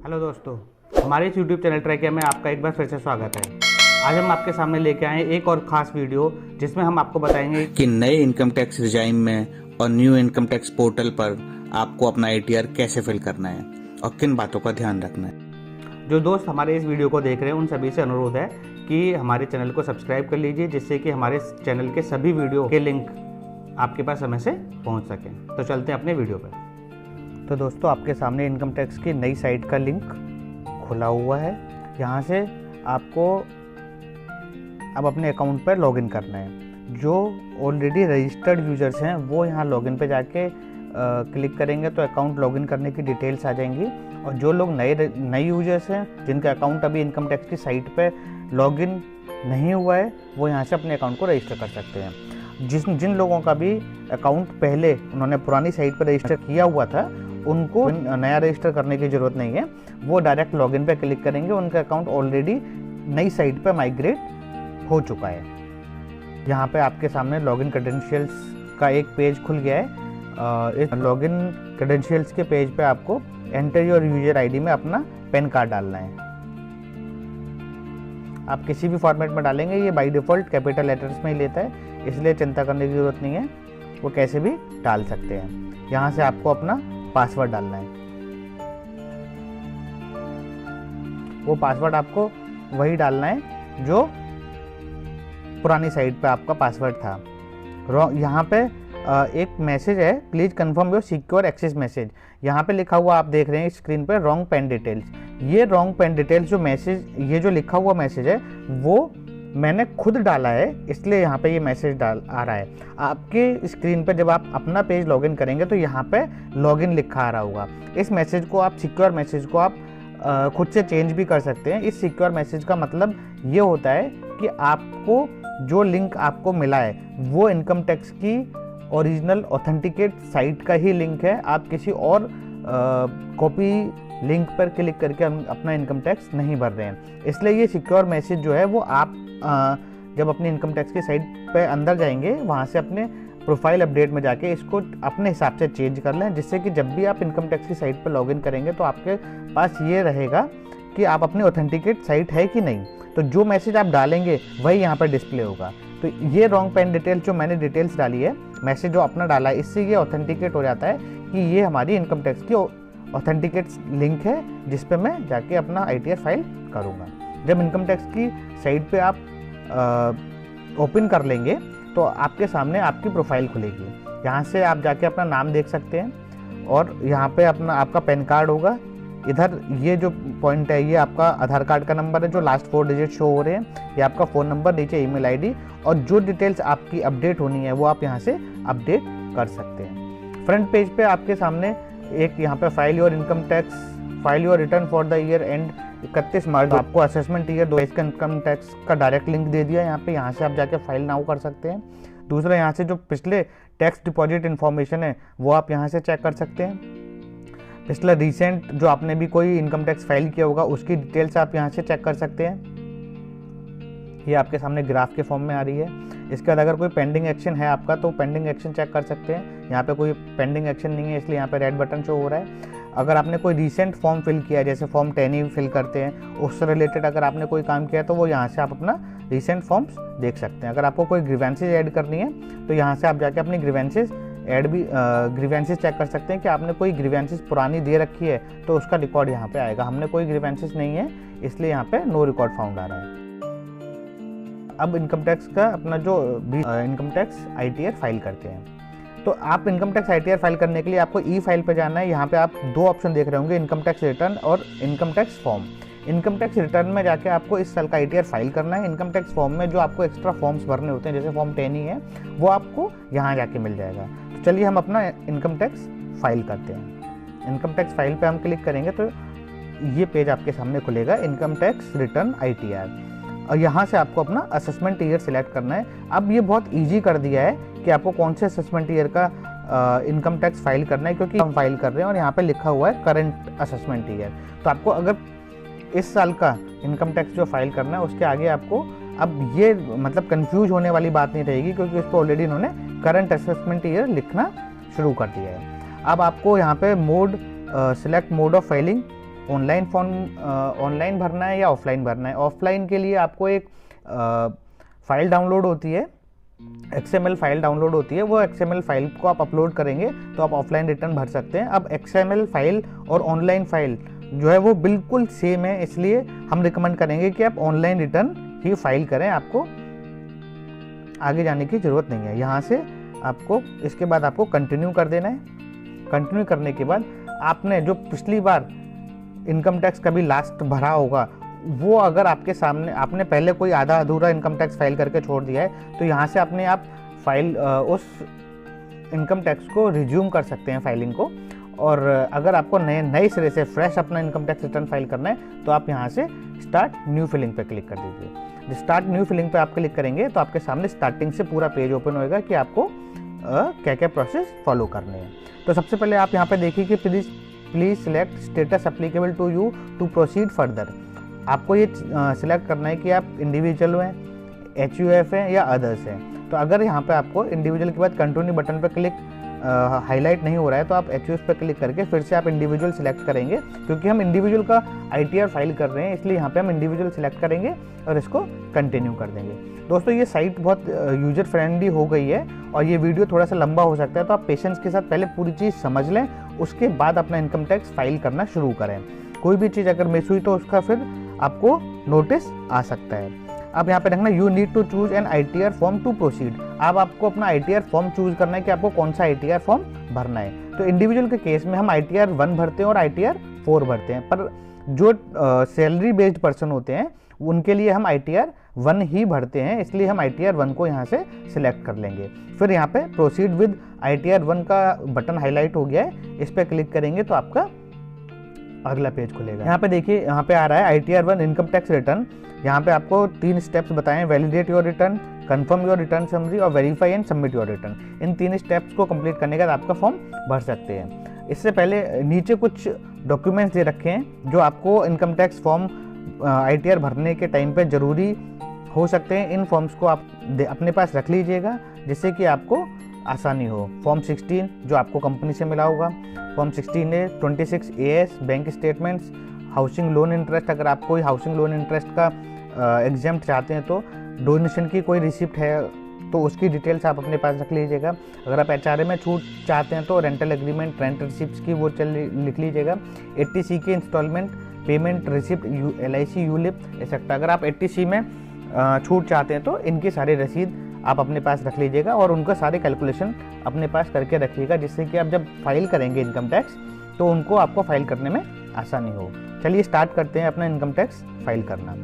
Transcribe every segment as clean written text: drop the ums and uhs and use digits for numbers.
Hello दोस्तों, हमारे इस यूट्यूब चैनल ट्रैकिया में आपका एक बार फिर से स्वागत है। आज हम आपके सामने लेके आए एक और ख़ास वीडियो जिसमें हम आपको बताएंगे कि नए इनकम टैक्स रिजाइम में और न्यू इनकम टैक्स पोर्टल पर आपको अपना ATR कैसे फिल करना है और किन बातों का ध्यान रखना है। जो दोस्त हमारे इस वीडियो को देख रहे हैं उन सभी से अनुरोध है कि हमारे चैनल को सब्सक्राइब कर लीजिए, जिससे कि हमारे चैनल के सभी वीडियो के लिंक आपके पास समय से पहुंच सकें। तो चलते हैं अपने वीडियो पर। तो दोस्तों, आपके सामने इनकम टैक्स की नई साइट का लिंक खुला हुआ है। यहाँ से आपको अब अपने अकाउंट पर लॉगिन करना है। जो ऑलरेडी रजिस्टर्ड यूजर्स हैं वो यहाँ लॉगिन पे जाके क्लिक करेंगे तो अकाउंट लॉगिन करने की डिटेल्स आ जाएंगी। और जो लोग नए यूजर्स हैं जिनका अकाउंट अभी इनकम टैक्स की साइट पे लॉगिन नहीं हुआ है, वो यहाँ से अपने अकाउंट को रजिस्टर कर सकते हैं। जिन लोगों का भी अकाउंट पहले उन्होंने पुरानी साइट पर रजिस्टर किया हुआ था, उनको नया रजिस्टर करने की ज़रूरत नहीं है। वो डायरेक्ट लॉगिन पे क्लिक करेंगे, उनका अकाउंट ऑलरेडी नई साइट पे माइग्रेट हो चुका है। यहाँ पे आपके सामने लॉगिन क्रेडेंशियल्स का एक पेज खुल गया है। इस लॉगिन क्रेडेंशियल्स के पेज पे आपको एंटर योर यूजर आईडी में अपना पैन कार्ड डालना है। आप किसी भी फॉर्मेट में डालेंगे, ये बाय डिफ़ॉल्ट कैपिटल लेटर्स में ही लेता है, इसलिए चिंता करने की ज़रूरत नहीं है, वो कैसे भी डाल सकते हैं। यहाँ से आपको अपना पासवर्ड डालना है। वो पासवर्ड आपको वही डालना है जो पुरानी साइट पे आपका पासवर्ड था। यहाँ पे एक मैसेज है, please confirm your secure access message. यहाँ पे लिखा हुआ आप देख रहे हैं स्क्रीन पे, रॉन्ग पैन डिटेल्स। ये रॉन्ग पैन डिटेल्स जो मैसेज, ये जो लिखा हुआ मैसेज है वो मैंने खुद डाला है, इसलिए यहाँ पे ये मैसेज आ रहा है। आपके स्क्रीन पे जब आप अपना पेज लॉगिन करेंगे तो यहाँ पे लॉगिन लिखा आ रहा होगा। इस मैसेज को आप, सिक्योर मैसेज को आप खुद से चेंज भी कर सकते हैं। इस सिक्योर मैसेज का मतलब ये होता है कि आपको जो लिंक आपको मिला है वो इनकम टैक्स की ओरिजिनल ऑथेंटिकेट साइट का ही लिंक है। आप किसी और कॉपी लिंक पर क्लिक करके अपना इनकम टैक्स नहीं भर रहे हैं। इसलिए ये सिक्योर मैसेज जो है वो आप जब अपनी इनकम टैक्स की साइट पे अंदर जाएंगे, वहाँ से अपने प्रोफाइल अपडेट में जाके इसको अपने हिसाब से चेंज कर लें, जिससे कि जब भी आप इनकम टैक्स की साइट पर लॉगिन करेंगे तो आपके पास ये रहेगा कि आप अपनी ऑथेंटिकेट साइट है कि नहीं। तो जो मैसेज आप डालेंगे वही यहाँ पर डिस्प्ले होगा। तो ये रॉन्ग पैन डिटेल्स जो मैंने डिटेल्स डाली है, मैसेज जो अपना डाला है, इससे ये ऑथेंटिकेट हो जाता है कि ये हमारी इनकम टैक्स की ऑथेंटिकेट लिंक है जिस पे मैं जाके अपना ITR फाइल करूँगा। जब इनकम टैक्स की साइट पे आप ओपन कर लेंगे तो आपके सामने आपकी प्रोफाइल खुलेगी। यहाँ से आप जाके अपना नाम देख सकते हैं और यहाँ पे आपका पैन कार्ड होगा। इधर ये जो पॉइंट है ये आपका आधार कार्ड का नंबर है, जो लास्ट 4 डिजिट शो हो रहे हैं। ये आपका फ़ोन नंबर, नीचे ईमेल ID, और जो डिटेल्स आपकी अपडेट होनी है वो आप यहाँ से अपडेट कर सकते हैं। फ्रंट पेज पे आपके सामने एक यहाँ पे file your income tax, file your return for the year and 31 मार्च। आपको असेसमेंट ईयर 2022 का इनकम टैक्स का डायरेक्ट लिंक दे दिया यहाँ पे। यहाँ से आप जाके फाइल नाउ कर सकते हैं। दूसरा, यहाँ से जो पिछले टैक्स डिपॉजिट इन्फॉर्मेशन है वो आप यहाँ से चेक कर सकते हैं। पिछला रिसेंट जो आपने भी कोई इनकम टैक्स फाइल किया होगा उसकी डिटेल्स आप यहाँ से चेक कर सकते हैं। ये आपके सामने ग्राफ के फॉर्म में आ रही है। इसके बाद अगर कोई पेंडिंग एक्शन है आपका तो पेंडिंग एक्शन चेक कर सकते हैं। यहाँ पे कोई पेंडिंग एक्शन नहीं है, इसलिए यहाँ पे रेड बटन शो हो रहा है। अगर आपने कोई रिसेंट फॉर्म फिल किया है, जैसे फॉर्म 10 फिल करते हैं, उससे रिलेटेड अगर आपने कोई काम किया है तो वो यहाँ से आप अपना रिसेंट फॉर्म्स देख सकते हैं। अगर आपको कोई ग्रीवेंसेज ऐड करनी है तो यहाँ से आप जाके अपनी ग्रीवेंसेज चेक कर सकते हैं कि आपने कोई ग्रीवेंसेज पुरानी दे रखी है तो उसका रिकॉर्ड यहाँ पे आएगा। हमने कोई ग्रीवेंसेज नहीं है, इसलिए यहाँ पे नो रिकॉर्ड फाउंड आ रहा है। अब इनकम टैक्स का अपना जो इनकम टैक्स ITR फाइल करते हैं। तो आप इनकम टैक्स ITR फाइल करने के लिए आपको ई फाइल पे जाना है। यहाँ पे आप 2 ऑप्शन देख रहे होंगे, इनकम टैक्स रिटर्न और income tax form. Income tax return में जाके आपको इस साल का ITR फाइल करना है। इनकम टैक्स फॉर्म में जो आपको एक्स्ट्रा फॉर्म्स भरने होते हैं, जैसे फॉर्म 10 है, वो आपको यहाँ जाके मिल जाएगा। तो चलिए हम अपना इनकम टैक्स फाइल करते हैं। इनकम टैक्स फाइल पे हम क्लिक करेंगे तो ये पेज आपके सामने खुलेगा, इनकम टैक्स रिटर्न ITR। और यहाँ से आपको अपना असेसमेंट ईयर सिलेक्ट करना है। अब ये बहुत ईजी कर दिया है कि आपको कौन से असेसमेंट ईयर का इनकम टैक्स फाइल करना है, क्योंकि हम फाइल कर रहे हैं और यहाँ पे लिखा हुआ है करंट असेसमेंट ईयर। तो आपको अगर इस साल का इनकम टैक्स जो फाइल करना है उसके आगे आपको अब ये मतलब कंफ्यूज होने वाली बात नहीं रहेगी, क्योंकि उस पर ऑलरेडी इन्होंने करंट असेसमेंट ईयर लिखना शुरू कर दिया है। अब आपको यहाँ पे mode select mode of filing online form online भरना है या ऑफलाइन भरना है। ऑफलाइन के लिए आपको एक फाइल डाउनलोड होती है, XML फाइल डाउनलोड होती है, वो XML फाइल को आप अपलोड करेंगे तो आप ऑफलाइन रिटर्न भर सकते हैं। अब XML फाइल और ऑनलाइन फाइल जो है वो बिल्कुल सेम है, इसलिए हम रिकमेंड करेंगे कि आप ऑनलाइन रिटर्न ही फाइल करें, आपको आगे जाने की ज़रूरत नहीं है। यहाँ से आपको इसके बाद आपको कंटिन्यू कर देना है। कंटिन्यू करने के बाद आपने जो पिछली बार इनकम टैक्स कभी लास्ट भरा होगा वो अगर आपके सामने आपने पहले कोई आधा अधूरा इनकम टैक्स फाइल करके छोड़ दिया है तो यहाँ से अपने आप फाइल उस इनकम टैक्स को रिज्यूम कर सकते हैं फाइलिंग को। और अगर आपको नए सिरे से फ्रेश अपना इनकम टैक्स रिटर्न फाइल करना है तो आप यहाँ से स्टार्ट न्यू फिलिंग पे क्लिक कर दीजिए। स्टार्ट न्यू फिलिंग पे आप क्लिक करेंगे तो आपके सामने स्टार्टिंग से पूरा पेज ओपन होएगा कि आपको क्या क्या प्रोसेस फॉलो करने हैं। तो सबसे पहले आप यहाँ पे देखिए कि please select status applicable to you to proceed further. आपको ये सिलेक्ट करना है कि आप इंडिविजुअल हैं, HUF हैं या अदर्स हैं। तो अगर यहाँ पे आपको इंडिविजुअल के बाद कंटिन्यू बटन पर क्लिक हाईलाइट नहीं हो रहा है तो आप HUF पे क्लिक करके फिर से आप इंडिविजुअल सिलेक्ट करेंगे, क्योंकि हम इंडिविजुअल का ITR फाइल कर रहे हैं इसलिए यहाँ पे हम इंडिविजुअल सिलेक्ट करेंगे और इसको कंटिन्यू कर देंगे। दोस्तों ये साइट बहुत यूजर फ्रेंडली हो गई है और ये वीडियो थोड़ा सा लंबा हो सकता है, तो आप पेशेंस के साथ पहले पूरी चीज़ समझ लें, उसके बाद अपना इनकम टैक्स फाइल करना शुरू करें। कोई भी चीज़ अगर मिस हुई तो उसका फिर आपको नोटिस आ सकता है। अब यहाँ पे देखना you need to choose an ITR form to proceed. अब आपको अपना ITR फॉर्म चूज करना है कि आपको कौन सा ITR फॉर्म भरना है। तो इंडिविजुअल के केस में हम ITR 1 भरते हैं और ITR 4 भरते हैं, पर जो सैलरी बेस्ड पर्सन होते हैं उनके लिए हम ITR 1 ही भरते हैं, इसलिए हम ITR 1 को यहाँ से सिलेक्ट कर लेंगे। फिर यहाँ पे प्रोसीड विद ITR 1 का बटन हाईलाइट हो गया है, इस पर क्लिक करेंगे तो आपका अगला पेज खुलेगा। यहाँ पे देखिए, यहाँ पे आ रहा है ITR 1 इनकम टैक्स रिटर्न। यहाँ पे आपको 3 स्टेप्स बताएं, validate your return, confirm your return summary और verify and submit your return. इन 3 स्टेप्स को कंप्लीट करने के बाद आपका फॉर्म भर सकते हैं। इससे पहले नीचे कुछ डॉक्यूमेंट्स दे रखे हैं जो आपको इनकम टैक्स फॉर्म ITR भरने के टाइम पे ज़रूरी हो सकते हैं। इन फॉर्म्स को आप अपने पास रख लीजिएगा जिससे कि आपको आसानी हो। फॉर्म 16 जो आपको कंपनी से मिला होगा, form 16A, 26 AS bank statements, housing loan interest, अगर आप कोई हाउसिंग लोन इंटरेस्ट का एग्जाम्प्ट चाहते हैं तो डोनेशन की कोई रिसिप्ट है तो उसकी डिटेल्स आप अपने पास रख लीजिएगा। अगर आप HRA में छूट चाहते हैं तो रेंटल एग्रीमेंट, रेंट रिसिप्ट्स की वो लिख लीजिएगा। 80C के installment payment receipt, LIC, ULIP etcetera. अगर आप 80C में छूट चाहते हैं तो इनकी सारी रसीद आप अपने पास रख लीजिएगा और उनका सारे कैलकुलेशन अपने पास करके रखिएगा, जिससे कि आप जब फाइल करेंगे इनकम टैक्स तो उनको आपको फाइल करने में आसानी हो। चलिए स्टार्ट करते हैं अपना इनकम टैक्स फाइल करना।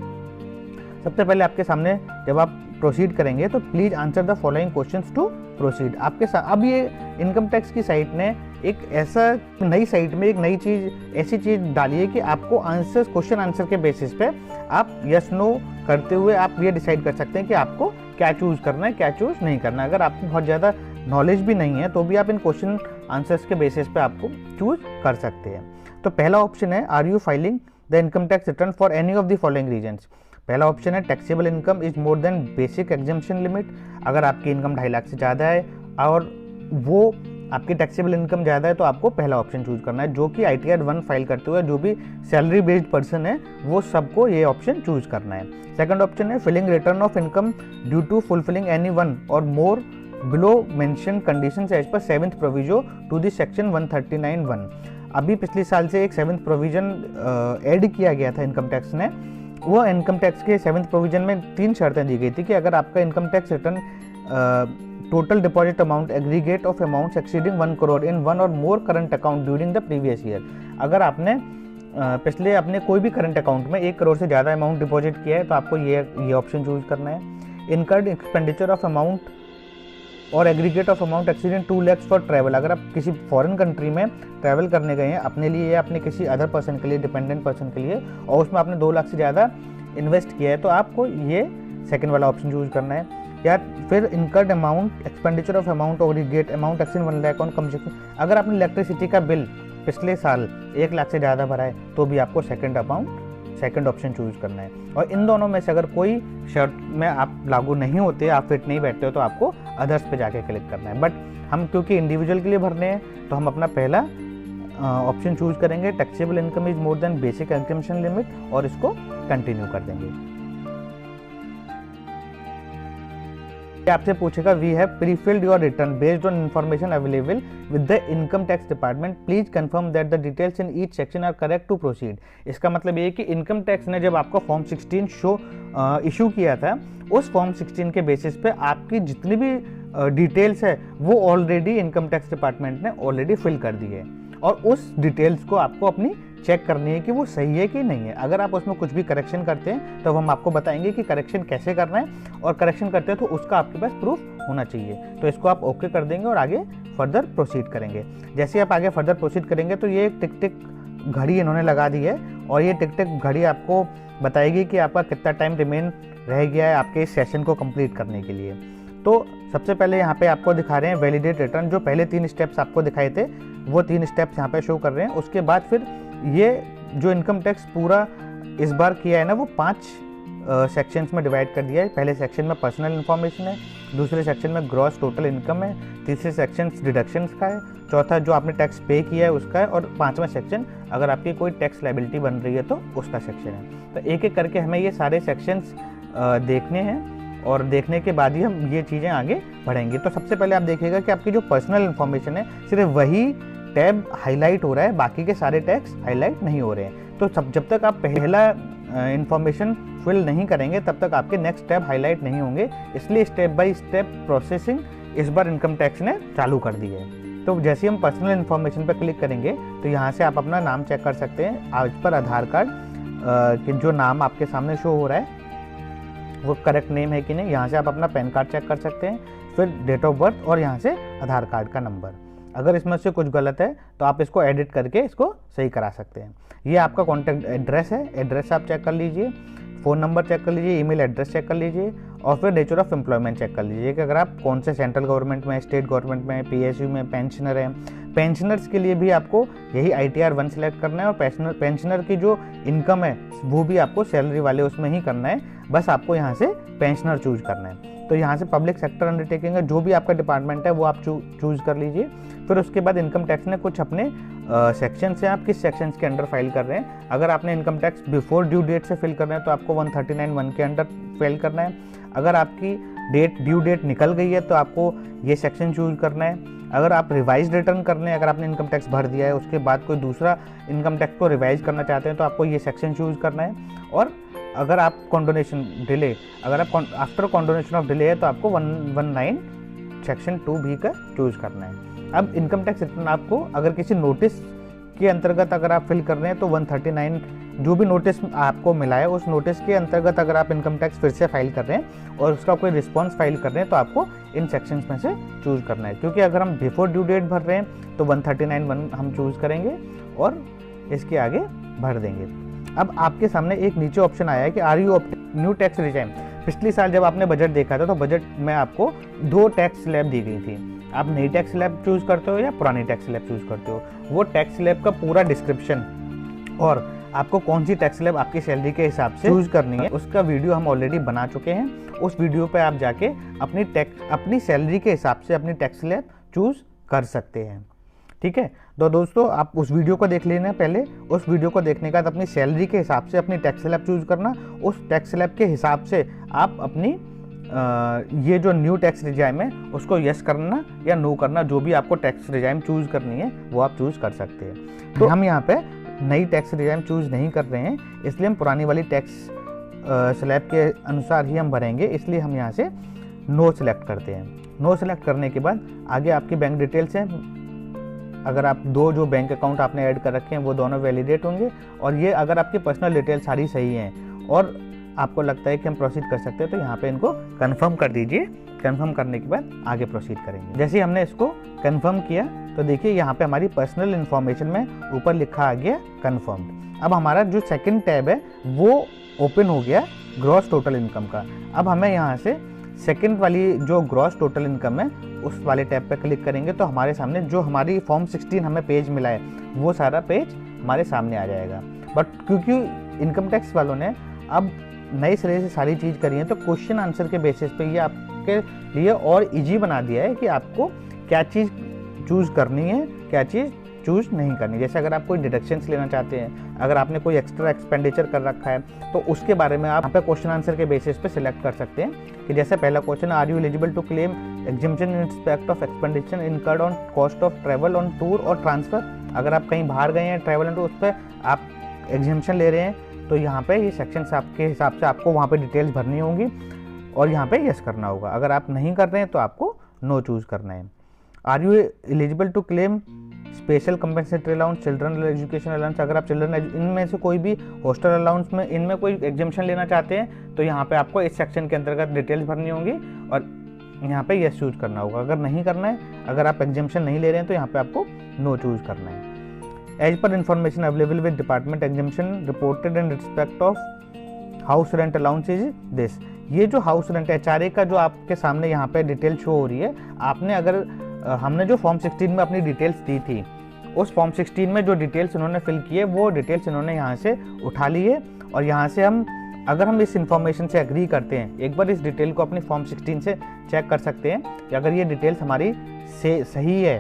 सबसे पहले आपके सामने जब आप प्रोसीड करेंगे तो please answer the following questions to proceed. आपके साथ अब ये इनकम टैक्स की साइट ने एक ऐसा नई साइट में एक नई चीज़ ऐसी चीज़ डाली है कि आपको आंसर क्वेश्चन आंसर के बेसिस पे आप यस नो करते हुए आप ये डिसाइड कर सकते हैं कि आपको क्या चूज़ करना है, क्या चूज़ नहीं करना है। अगर आपको बहुत ज़्यादा नॉलेज भी नहीं है तो भी आप इन क्वेश्चन आंसर्स के बेसिस पे आपको चूज़ कर सकते हैं। तो पहला ऑप्शन है, are you filing the income tax return for any of the following reasons. पहला ऑप्शन है, taxable income is more than basic exemption limit. अगर आपकी इनकम 2.5 लाख से ज़्यादा है और वो आपकी टैक्सेबल इनकम ज़्यादा है तो आपको पहला ऑप्शन चूज करना है, जो कि ITR 1 फाइल करते हुए जो भी सैलरी बेस्ड पर्सन है वो सबको ये ऑप्शन चूज करना है। सेकंड ऑप्शन है, filling return of income due to fulfilling any one or more below mention conditions as per 7th proviso to the section 139(1). अभी पिछले साल से एक 7th प्रोविजन ऐड किया गया था इनकम टैक्स ने। वो इनकम टैक्स के 7th प्रोविजन में 3 शर्तें दी गई थी कि अगर आपका income tax return total deposit amount aggregate of amount exceeding 1 crore in one or more current account during the previous year. अगर आपने पिछले अपने कोई भी करंट अकाउंट में 1 करोड़ से ज़्यादा अमाउंट डिपॉजिट किया है तो आपको ये ऑप्शन चूज करना है। Incurred expenditure of amount or aggregate of amount exceeding 2 lakhs for travel. अगर आप किसी फॉरेन कंट्री में ट्रैवल करने गए हैं अपने लिए या अपने किसी अदर पर्सन के लिए, डिपेंडेंट पर्सन के लिए, और उसमें आपने 2 लाख से ज़्यादा इन्वेस्ट किया है तो आपको ये सेकंड वाला ऑप्शन चूज करना है। या फिर incurred amount expenditure of amount or aggregate amount exceed 1 lakh on consumption. अगर आपने इलेक्ट्रिसिटी का बिल पिछले साल 1 लाख से ज़्यादा भरा है तो भी आपको सेकंड ऑप्शन चूज करना है। और इन दोनों में से अगर कोई शर्त में आप लागू नहीं होते, आप फिट नहीं बैठते हो तो आपको अदर्स पे जाके क्लिक करना है। बट हम क्योंकि इंडिविजुअल के लिए भरने हैं तो हम अपना पहला ऑप्शन चूज करेंगे taxable income is more than basic exemption limit और इसको कंटिन्यू कर देंगे। आपसे पूछेगा we have prefilled your return based on information available with the income tax department, please confirm that the details in each section are correct to proceed. इसका मतलब ये है कि इनकम टैक्स ने जब आपका फॉर्म 16 इशू किया था, उस फॉर्म 16 के बेसिस पे आपकी जितनी भी डिटेल्स है वो ऑलरेडी इनकम टैक्स डिपार्टमेंट ने ऑलरेडी फिल कर दी है और उस डिटेल्स को आपको अपनी चेक करनी है कि वो सही है कि नहीं है। अगर आप उसमें कुछ भी करेक्शन करते हैं तो हम आपको बताएंगे कि करेक्शन कैसे करना है, और करेक्शन करते हैं तो उसका आपके पास प्रूफ होना चाहिए। तो इसको आप ओके कर देंगे और आगे फर्दर प्रोसीड करेंगे। जैसे आप आगे फर्दर प्रोसीड करेंगे तो ये टिक टिक घड़ी इन्होंने लगा दी है और ये टिक टिक घड़ी आपको बताएगी कि आपका कितना टाइम रिमेन रह गया है आपके इस सेशन को कंप्लीट करने के लिए। तो सबसे पहले यहाँ पे आपको दिखा रहे हैं वैलिडेट रिटर्न, जो पहले 3 स्टेप्स आपको दिखाए थे वो 3 स्टेप्स यहाँ पे शो कर रहे हैं। उसके बाद फिर ये जो इनकम टैक्स पूरा इस बार किया है ना, वो 5 सेक्शंस में डिवाइड कर दिया है। पहले सेक्शन में पर्सनल इन्फॉर्मेशन है, दूसरे सेक्शन में ग्रॉस टोटल इनकम है, तीसरे सेक्शन डिडक्शंस का है, चौथा जो आपने टैक्स पे किया है उसका है, और 5वां सेक्शन अगर आपकी कोई टैक्स लायबिलिटी बन रही है तो उसका सेक्शन है। तो एक एक करके हमें ये सारे सेक्शंस देखने हैं और देखने के बाद ही हम ये चीज़ें आगे बढ़ेंगे। तो सबसे पहले आप देखिएगा कि आपकी जो पर्सनल इन्फॉर्मेशन है सिर्फ वही टैब हाईलाइट हो रहा है, बाकी के सारे टैक्स हाईलाइट नहीं हो रहे हैं। तो जब तक आप पहला इन्फॉर्मेशन फिल नहीं करेंगे तब तक आपके नेक्स्ट टैब हाईलाइट नहीं होंगे। इसलिए स्टेप बाय स्टेप प्रोसेसिंग इस बार इनकम टैक्स ने चालू कर दी है। तो जैसे हम पर्सनल इन्फॉर्मेशन पर क्लिक करेंगे तो यहाँ से आप अपना नाम चेक कर सकते हैं। आज पर आधार कार्ड कि जो नाम आपके सामने शो हो रहा है वो करेक्ट नेम है कि नहीं, यहाँ से आप अपना पैन कार्ड चेक कर सकते हैं, फिर डेट ऑफ बर्थ और यहाँ से आधार कार्ड का नंबर। अगर इसमें से कुछ गलत है तो आप इसको एडिट करके इसको सही करा सकते हैं। ये आपका कॉन्टैक्ट एड्रेस है, एड्रेस आप चेक कर लीजिए, फ़ोन नंबर चेक कर लीजिए, ईमेल एड्रेस चेक कर लीजिए और फिर नेचर ऑफ एम्प्लॉयमेंट चेक कर लीजिए कि अगर आप कौन से सेंट्रल गवर्नमेंट में, स्टेट गवर्नमेंट में, पीएसयू में पेंशनर हैं। पेंशनर्स के लिए भी आपको यही ITR 1 सेलेक्ट करना है और पेंशनर की जो इनकम है वो भी आपको सैलरी वाले उसमें ही करना है, बस आपको यहाँ से पेंशनर चूज करना है। तो यहाँ से पब्लिक सेक्टर अंडरटेकिंग है, जो भी आपका डिपार्टमेंट है वो आप चूज कर लीजिए। फिर उसके बाद इनकम टैक्स ने कुछ अपने सेक्शन से आप किस सेक्शंस के अंडर फाइल कर रहे हैं। अगर आपने income tax before due date से फिल करना है तो आपको 139(1) के अंडर फाइल करना है। अगर आपकी ड्यू डेट निकल गई है तो आपको ये सेक्शन चूज करना है। अगर आप रिवाइज रिटर्न करने, अगर आपने इनकम टैक्स भर दिया है उसके बाद कोई दूसरा इनकम टैक्स को रिवाइज करना चाहते हैं तो आपको ये सेक्शन चूज करना है। और अगर आप कॉन्डोनेशन डिले, अगर आप आफ्टर कॉन्डोनेशन ऑफ डिले है तो आपको 119 सेक्शन 2B का चूज करना है। अब इनकम टैक्स रिटर्न आपको अगर किसी नोटिस के अंतर्गत अगर आप फिल कर रहे हैं तो 139 जो भी नोटिस आपको मिला है उस नोटिस के अंतर्गत अगर आप इनकम टैक्स फिर से फाइल कर रहे हैं और उसका कोई रिस्पॉन्स फाइल कर रहे हैं तो आपको इन सेक्शंस में से चूज करना है। क्योंकि अगर हम बिफोर ड्यू डेट भर रहे हैं तो 139(1) हम चूज करेंगे और इसके आगे भर देंगे। अब आपके सामने एक नीचे ऑप्शन आया है कि are you new tax regime. पिछली साल जब आपने बजट देखा था तो बजट में आपको 2 टैक्स स्लैब दी गई थी। आप नई टैक्स स्लैब चूज करते हो या पुरानी टैक्स स्लैब चूज करते हो, वो टैक्स स्लैब का पूरा डिस्क्रिप्शन और आपको कौन सी टैक्स स्लैब आपकी सैलरी के हिसाब से चूज करनी है उसका वीडियो हम ऑलरेडी बना चुके हैं। उस वीडियो पे आप जाके अपनी सैलरी के हिसाब से अपनी टैक्स स्लैब चूज कर सकते हैं। ठीक है, तो दोस्तों आप उस वीडियो को देख लेना पहले। उस वीडियो को देखने के बाद अपनी सैलरी के हिसाब से अपनी टैक्स स्लैब चूज करना। उस टैक्स स्लैब के हिसाब से आप अपनी ये जो न्यू टैक्स रिजाइम है उसको यस करना या नो करना, जो भी आपको टैक्स रिजाइम चूज करनी है वो आप चूज कर सकते हैं। तो हम यहाँ पे नई टैक्स रिजाइम चूज नहीं कर रहे हैं, इसलिए हम पुरानी वाली टैक्स स्लैब के अनुसार ही हम भरेंगे, इसलिए हम यहाँ से नो सेलेक्ट करते हैं। नो सेलेक्ट करने के बाद आगे आपकी बैंक डिटेल्स हैं। अगर आप 2 जो बैंक अकाउंट आपने ऐड कर रखे हैं वो दोनों वैलिडेट होंगे और ये अगर आपकी पर्सनल डिटेल सारी सही हैं और आपको लगता है कि हम प्रोसीड कर सकते हैं तो यहाँ पे इनको कंफर्म कर दीजिए। कंफर्म करने के बाद आगे प्रोसीड करेंगे। जैसे ही हमने इसको कंफर्म किया तो देखिए यहाँ पे हमारी पर्सनल इन्फॉर्मेशन में ऊपर लिखा आ गया कंफर्म्ड। अब हमारा जो सेकंड टैब है वो ओपन हो गया ग्रॉस टोटल इनकम का। अब हमें यहाँ से सेकंड वाली जो ग्रॉस टोटल इनकम है उस वाले टैब पे क्लिक करेंगे तो हमारे सामने जो हमारी फॉर्म 16 हमें पेज मिला है वो सारा पेज हमारे सामने आ जाएगा। बट क्योंकि इनकम टैक्स वालों ने अब नए सिरे से सारी चीज़ करी है तो क्वेश्चन आंसर के बेसिस पे ये आपके लिए और इजी बना दिया है कि आपको क्या चीज़ चूज़ करनी है, क्या चीज़ चूज नहीं करनी। जैसे अगर आप कोई डिडक्शंस लेना चाहते हैं, अगर आपने कोई एक्स्ट्रा एक्सपेंडिचर कर रखा है तो उसके बारे में आप यहाँ पे क्वेश्चन आंसर के बेसिस पे सिलेक्ट कर सकते हैं कि जैसे पहला question, are you eligible to claim exemption in respect of expenditure incurred on cost of travel on tour और ट्रांसफर। अगर आप कहीं बाहर गए हैं ट्रैवल एंड उस पर आप एग्जम्पशन ले रहे हैं तो यहाँ पे ये सेक्शन आपके हिसाब से आपको वहाँ पे डिटेल्स भरनी होंगी और यहाँ पे यस करना होगा। अगर आप नहीं कर रहे हैं तो आपको नो चूज करना है। Are you eligible to claim special compensatory allowance, children education allowance. अगर आप चिल्ड्रन इनमें से कोई भी हॉस्टल अलाउंस में इनमें कोई एग्जम्पशन लेना चाहते हैं तो यहाँ पे आपको इस सेक्शन के अंतर्गत डिटेल्स भरनी होंगी और यहाँ पे यस चूज करना होगा। अगर नहीं करना है, अगर आप एग्जम्पशन नहीं ले रहे हैं तो यहाँ पे आपको नो चूज करना है। As per information available with department exemption reported in respect of house rent allowance is this. ये जो हाउस रेंट HRA का जो आपके सामने यहाँ पे डिटेल शो हो रही है, आपने अगर हमने जो फॉर्म 16 में अपनी डिटेल्स दी थी, उस फॉर्म 16 में जो डिटेल्स इन्होंने फिल किए वो डिटेल्स इन्होंने यहाँ से उठा ली है और यहाँ से अगर हम इस इंफॉर्मेशन से एग्री करते हैं, एक बार इस डिटेल को अपनी फॉर्म 16 से चेक कर सकते हैं कि अगर ये डिटेल्स हमारी से सही है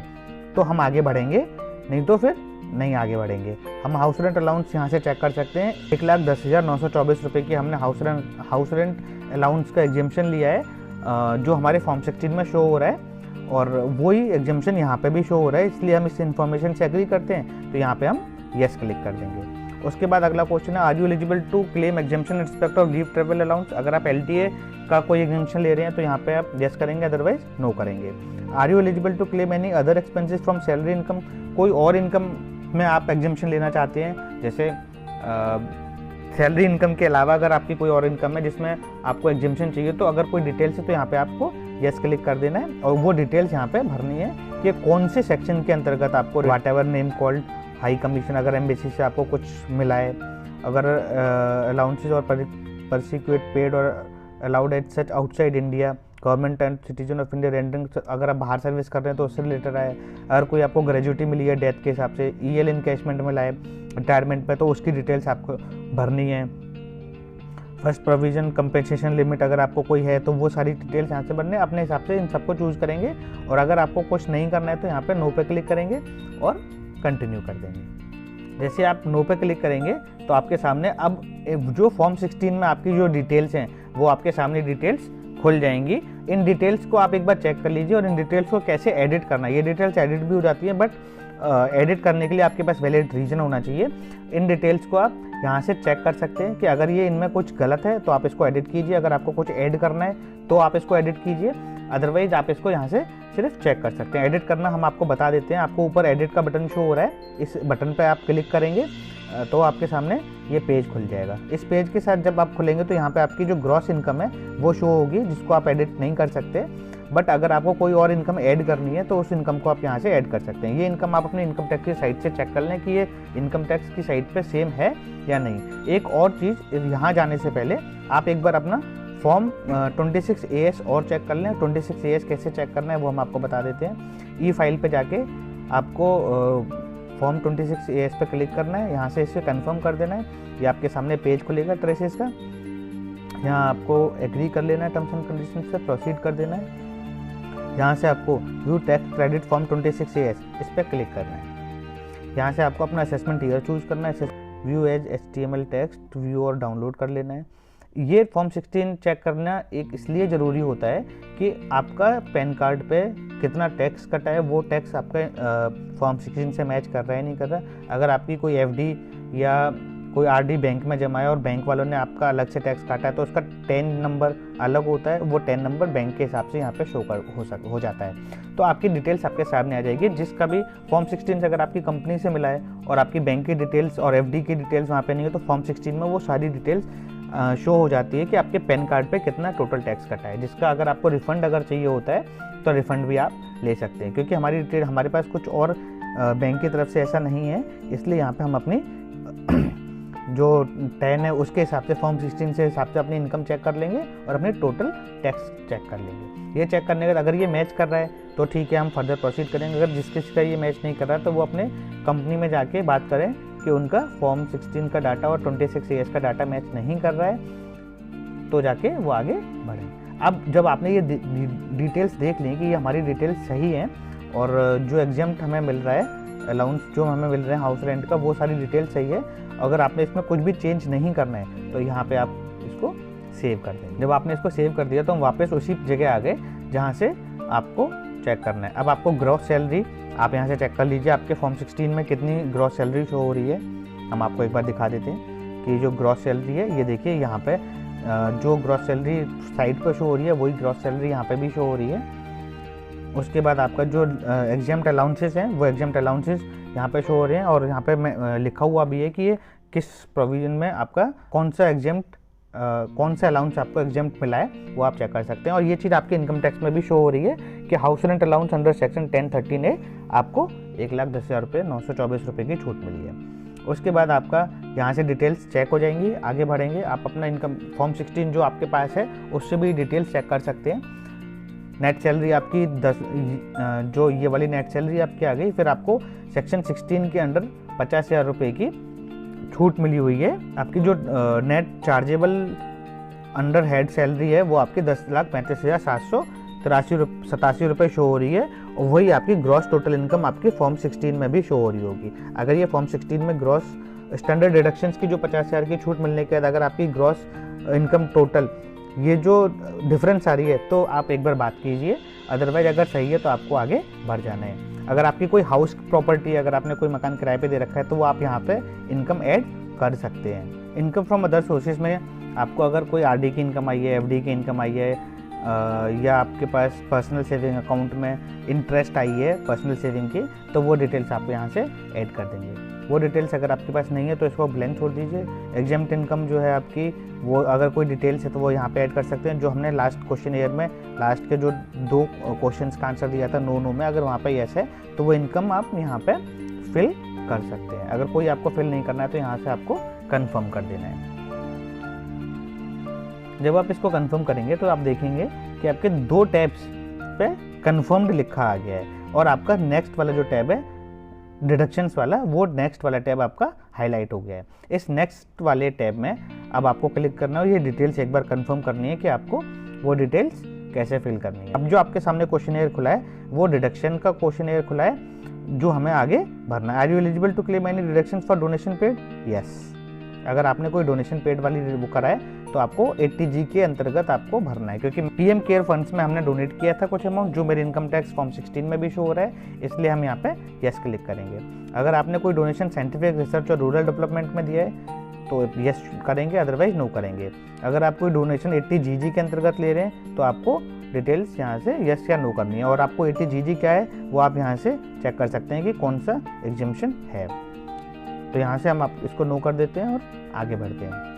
तो हम आगे बढ़ेंगे, नहीं तो फिर नहीं आगे बढ़ेंगे। हम हाउस रेंट अलाउंस यहाँ से चेक कर सकते हैं। 1,10,924 रुपये की हमने हाउस रेंट अलाउंस का एग्जम्पशन लिया है जो हमारे फॉर्म 16 में शो हो रहा है और वही एग्जम्पशन यहाँ पे भी शो हो रहा है, इसलिए हम इस इन्फॉर्मेशन से एग्री करते हैं तो यहाँ पे हम यस क्लिक कर देंगे। उसके बाद अगला क्वेश्चन है, are you eligible to claim exemption in respect of leave travel allowance. अगर आप LTA का कोई एग्जम्पशन ले रहे हैं तो यहाँ पे आप यस करेंगे, अदरवाइज नो करेंगे। Are you eligible to claim any other expenses from salary income. कोई और इनकम में आप एग्जम्पशन लेना चाहते हैं, जैसे सैलरी इनकम के अलावा अगर आपकी कोई और इनकम है जिसमें आपको एग्जम्पशन चाहिए तो अगर कोई डिटेल्स है तो यहाँ पे आपको यस क्लिक कर देना है और वो डिटेल्स यहाँ पे भरनी है कि कौन से सेक्शन के अंतर्गत आपको whatever name called high commission, अगर एम्बेसी से आपको कुछ मिला है, अगर allowances or persecute paid or allowed at such outside India, government and citizen of India rendering, अगर आप बाहर सर्विस कर रहे हैं तो उससे रिलेटेड है, अगर कोई आपको ग्रेजुएटी मिली है डेथ के हिसाब से, EL इनकैशमेंट मिला है रिटायरमेंट पे तो उसकी डिटेल्स आपको भरनी है। फर्स्ट प्रोविजन कंपेंसेशन लिमिट अगर आपको कोई है तो वो सारी डिटेल्स यहाँ से भरने, अपने हिसाब से इन सबको चूज करेंगे और अगर आपको कुछ नहीं करना है तो यहाँ पे नो पे क्लिक करेंगे और कंटिन्यू कर देंगे। जैसे आप नो पे क्लिक करेंगे तो आपके सामने अब जो फॉर्म 16 में आपकी जो डिटेल्स हैं वो आपके सामने डिटेल्स खुल जाएंगी। इन डिटेल्स को आप एक बार चेक कर लीजिए और इन डिटेल्स को कैसे एडिट करना है। ये डिटेल्स एडिट भी हो जाती है बट एडिट करने के लिए आपके पास वैलिड रीजन होना चाहिए। इन डिटेल्स को आप यहाँ से चेक कर सकते हैं कि अगर ये इनमें कुछ गलत है तो आप इसको एडिट कीजिए, अगर आपको कुछ ऐड करना है तो आप इसको एडिट कीजिए, अदरवाइज आप इसको यहाँ से सिर्फ चेक कर सकते हैं। एडिट करना हम आपको बता देते हैं, आपको ऊपर एडिट का बटन शो हो रहा है, इस बटन पर आप क्लिक करेंगे तो आपके सामने ये पेज खुल जाएगा। इस पेज के साथ जब आप खुलेंगे तो यहाँ पे आपकी जो ग्रॉस इनकम है वो शो होगी जिसको आप एडिट नहीं कर सकते, बट अगर आपको कोई और इनकम ऐड करनी है तो उस इनकम को आप यहाँ से ऐड कर सकते हैं। ये इनकम आप अपने इनकम टैक्स की साइट से चेक कर लें कि ये इनकम टैक्स की साइट पे सेम है या नहीं। एक और चीज़, यहाँ जाने से पहले आप एक बार अपना फॉर्म 26AS और चेक कर लें। 26AS कैसे चेक करना है वो हम आपको बता देते हैं। ई फाइल पे जाके आपको फॉर्म 26AS पे क्लिक करना है, यहाँ से इसे कंफर्म कर देना है। ये आपके सामने पेज खुलेगा ट्रेसेस का, यहाँ आपको एग्री कर लेना है, टर्म्स एंड कंडीशंस से प्रोसीड कर देना है। यहाँ से आपको view tax credit form 26AS इस पर क्लिक करना है। यहाँ से आपको अपना असेसमेंट ईयर चूज करना है, view as HTML text view और डाउनलोड कर लेना है। ये फॉर्म 16 चेक करना एक इसलिए ज़रूरी होता है कि आपका पैन कार्ड पे कितना टैक्स कटा है, वो टैक्स आपका फॉर्म 16 से मैच कर रहा है नहीं कर रहा। अगर आपकी कोई FD या कोई RD बैंक में जमा है और बैंक वालों ने आपका अलग से टैक्स काटा है तो उसका 10 नंबर अलग होता है, वो 10 नंबर बैंक के हिसाब से यहाँ पे शो हो जाता है। तो आपकी डिटेल्स आपके सामने आ जाएगी। जिसका भी फॉर्म 16 से अगर आपकी कंपनी से मिला है और आपकी बैंक की डिटेल्स और FD की डिटेल्स वहाँ पे नहीं है तो फॉर्म 16 में वो सारी डिटेल्स शो हो जाती है कि आपके पैन कार्ड पे कितना टोटल टैक्स कटा है, जिसका अगर आपको रिफंड अगर चाहिए होता है तो रिफंड भी आप ले सकते हैं। क्योंकि हमारी डिटेल हमारे पास कुछ और बैंक की तरफ से ऐसा नहीं है, इसलिए यहाँ पे हम अपनी जो 10 है उसके हिसाब से फॉर्म 16 से हिसाब से अपनी इनकम चेक कर लेंगे और अपने टोटल टैक्स चेक कर लेंगे। ये चेक करने के बाद अगर ये मैच कर रहा है तो ठीक है, हम फर्दर प्रोसीड करेंगे। अगर जिस किसी का ये मैच नहीं कर रहा है तो वो अपने कंपनी में जाके बात करें कि उनका फॉर्म 16 का डाटा और 26AS का डाटा मैच नहीं कर रहा है तो जाके वो आगे बढ़ें। अब जब आपने ये डिटेल्स देख ली कि ये हमारी डिटेल्स सही हैं और जो एग्जाम्प्ट हमें मिल रहा है अलाउंस जो हमें मिल रहे हैं हाउस रेंट का, वो सारी डिटेल सही है। अगर आपने इसमें कुछ भी चेंज नहीं करना है तो यहाँ पे आप इसको सेव कर दें। जब आपने इसको सेव कर दिया तो हम वापस उसी जगह आ गए जहाँ से आपको चेक करना है। अब आपको ग्रॉस सैलरी आप यहाँ से चेक कर लीजिए, आपके फॉर्म 16 में कितनी ग्रॉस सैलरी शो हो रही है। हम आपको एक बार दिखा देते हैं कि जो ग्रॉस सैलरी है, ये देखिए यहाँ पे जो ग्रॉस सैलरी साइड पर शो हो रही है वही ग्रॉस सैलरी यहाँ पे भी शो हो रही है। उसके बाद आपका जो एग्जाम्प्ट अलाउंसेस हैं वो एग्जाम्प्ट अलाउंसेस यहाँ पे शो हो रहे हैं, और यहाँ पे लिखा हुआ भी है कि ये किस प्रोविजन में आपका कौन सा अलाउंस आपको एग्जाम्प्ट मिला है, वो आप चेक कर सकते हैं। और ये चीज़ आपके इनकम टैक्स में भी शो हो रही है कि house rent allowance under section 1013A आपको 1,10,000 रुपये 924 रुपये की छूट मिली है। उसके बाद आपका यहाँ से डिटेल्स चेक हो जाएंगी। आगे बढ़ेंगे, आप अपना इनकम फॉर्म 16 जो आपके पास है उससे भी डिटेल्स चेक कर सकते हैं। नेट सैलरी आपकी 10 जो ये वाली नेट सैलरी आपकी आ गई। फिर आपको सेक्शन 16 के अंडर 50,000 रुपये की छूट मिली हुई है। आपकी जो net chargeable under head salary है वो आपकी 10,35,787 रुपये शो हो रही है, और वही आपकी ग्रॉस टोटल इनकम आपकी फॉर्म 16 में भी शो हो रही होगी। अगर ये फॉर्म 16 में ग्रॉस स्टैंडर्ड डिडक्शंस की जो 50,000 की छूट मिलने के बाद अगर आपकी ग्रॉस इनकम टोटल ये जो डिफरेंस आ रही है तो आप एक बार बात कीजिए, अदरवाइज अगर सही है तो आपको आगे बढ़ जाना है। अगर आपकी कोई हाउस प्रॉपर्टी, अगर आपने कोई मकान किराए पे दे रखा है तो वो आप यहाँ पे इनकम ऐड कर सकते हैं। इनकम फ्रॉम अदर सोर्सेज में आपको अगर कोई आरडी की इनकम आई है, एफडी की इनकम आई है, या आपके पास पर्सनल सेविंग अकाउंट में इंटरेस्ट आई है पर्सनल सेविंग की, तो वो डिटेल्स आप यहाँ से ऐड कर देंगे। वो डिटेल्स अगर आपके पास नहीं है तो इसको ब्लैंक छोड़ दीजिए। एग्जाम्प्ट इनकम जो है आपकी, वो अगर कोई डिटेल्स है तो वो यहाँ पे ऐड कर सकते हैं। जो हमने लास्ट क्वेश्चन ईयर में लास्ट के जो 2 क्वेश्चंस का आंसर दिया था नो में, अगर वहाँ पे यस है तो वो इनकम आप यहाँ पे फिल कर सकते हैं। अगर कोई आपको फिल नहीं करना है तो यहाँ से आपको कन्फर्म कर देना है। जब आप इसको कंफर्म करेंगे तो आप देखेंगे कि आपके 2 टैब्स पे कंफर्म्ड लिखा आ गया है, और आपका नेक्स्ट वाला जो टैब है डिडक्शंस वाला, वो नेक्स्ट वाला टैब आपका हाईलाइट हो गया है। इस नेक्स्ट वाले टैब में अब आपको क्लिक करना है और ये डिटेल्स एक बार कंफर्म करनी है कि आपको वो डिटेल्स कैसे फिल करनी है। अब जो आपके सामने क्वेश्चनेयर खुला है वो डिडक्शन का क्वेश्चनेयर खुला है जो हमें आगे भरना है। Are you eligible to claim any deductions for donation paid? Yes. अगर आपने कोई डोनेशन पेड वाली वो करा है तो आपको 80G के अंतर्गत आपको भरना है, क्योंकि पीएम केयर फंड्स में हमने डोनेट किया था कुछ अमाउंट जो मेरे इनकम टैक्स फॉर्म 16 में भी शो हो रहा है, इसलिए हम यहाँ पे यस क्लिक करेंगे। अगर आपने कोई डोनेशन साइंटिफिक रिसर्च और रूरल डेवलपमेंट में दिया है तो यस करेंगे, अदरवाइज नो करेंगे। अगर आप कोई डोनेशन 80GG के अंतर्गत ले रहे हैं तो आपको डिटेल्स यहाँ से यस या नो करनी है, और आपको 80GG क्या है वो आप यहाँ से चेक कर सकते हैं कि कौन सा एग्जेम्पशन है। तो यहाँ से हम आप इसको नो कर देते हैं और आगे बढ़ते हैं।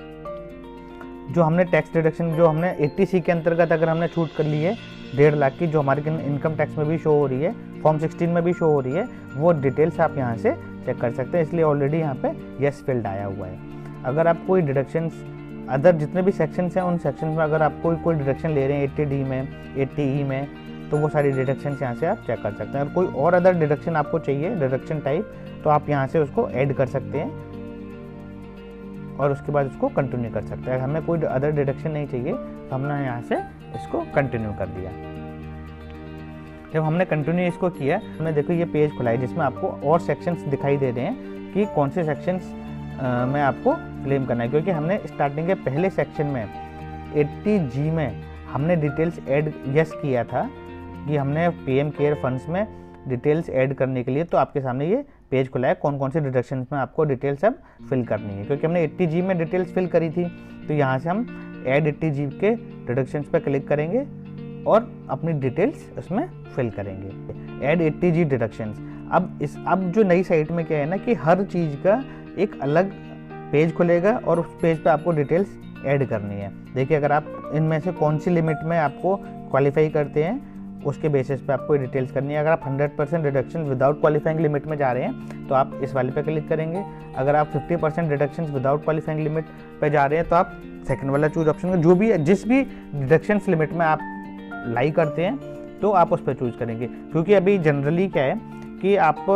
जो हमने टैक्स डिडक्शन जो हमने 80C के अंतर्गत अगर हमने छूट कर ली है 1.5 लाख की, जो हमारे इनकम टैक्स में भी शो हो रही है, फॉर्म 16 में भी शो हो रही है, वो डिटेल्स आप यहाँ से चेक कर सकते हैं। इसलिए ऑलरेडी यहाँ पे यस फील्ड आया हुआ है। अगर आप कोई डिडक्शंस अदर जितने भी सेक्शंस हैं उन सेक्शंस में अगर आप कोई डिडक्शन ले रहे हैं 80D में 80E में, तो वो सारी डिडक्शंस यहाँ से आप चेक कर सकते हैं। और कोई और अदर डिडक्शन आपको चाहिए डिडक्शन टाइप, तो आप यहाँ से उसको ऐड कर सकते हैं और उसके बाद उसको कंटिन्यू कर सकते हैं। हमें कोई अदर डिडक्शन नहीं चाहिए तो हमने यहाँ से इसको कंटिन्यू कर दिया। जब हमने कंटिन्यू इसको किया, हमने देखो ये पेज खुला है जिसमें आपको और सेक्शंस दिखाई दे रहे हैं कि कौन से सेक्शंस में आपको क्लेम करना है, क्योंकि हमने स्टार्टिंग के पहले सेक्शन में 80G में हमने डिटेल्स ऐड यस किया था कि हमने पीएम केयर फंड्स में डिटेल्स ऐड करने के लिए, तो आपके सामने ये पेज खुला है कौन कौन से डिडक्शंस में आपको डिटेल्स अब फिल करनी है। क्योंकि हमने 80G में डिटेल्स फिल करी थी तो यहाँ से हम ऐड 80G के डिडक्शंस पर क्लिक करेंगे और अपनी डिटेल्स उसमें फिल करेंगे। Add 80G deductions. अब जो नई साइट में क्या है ना कि हर चीज़ का एक अलग पेज खुलेगा और उस पेज पे आपको डिटेल्स ऐड करनी है। देखिए अगर आप इनमें से कौन सी लिमिट में आपको क्वालिफाई करते हैं उसके बेसिस पे आपको डिटेल्स करनी है। अगर आप 100% डिडक्शन विदाउट क्वालिफाइंग लिमिट में जा रहे हैं तो आप इस वाले पे क्लिक करेंगे। अगर आप 50% डिडक्शन विदाउट क्वालिफाइंग लिमिट पे जा रहे हैं तो आप सेकंड वाला चूज ऑप्शन, जो भी जिस भी डिडक्शन लिमिट में आप लाई करते हैं तो आप उस पर चूज करेंगे। क्योंकि अभी जनरली क्या है कि आप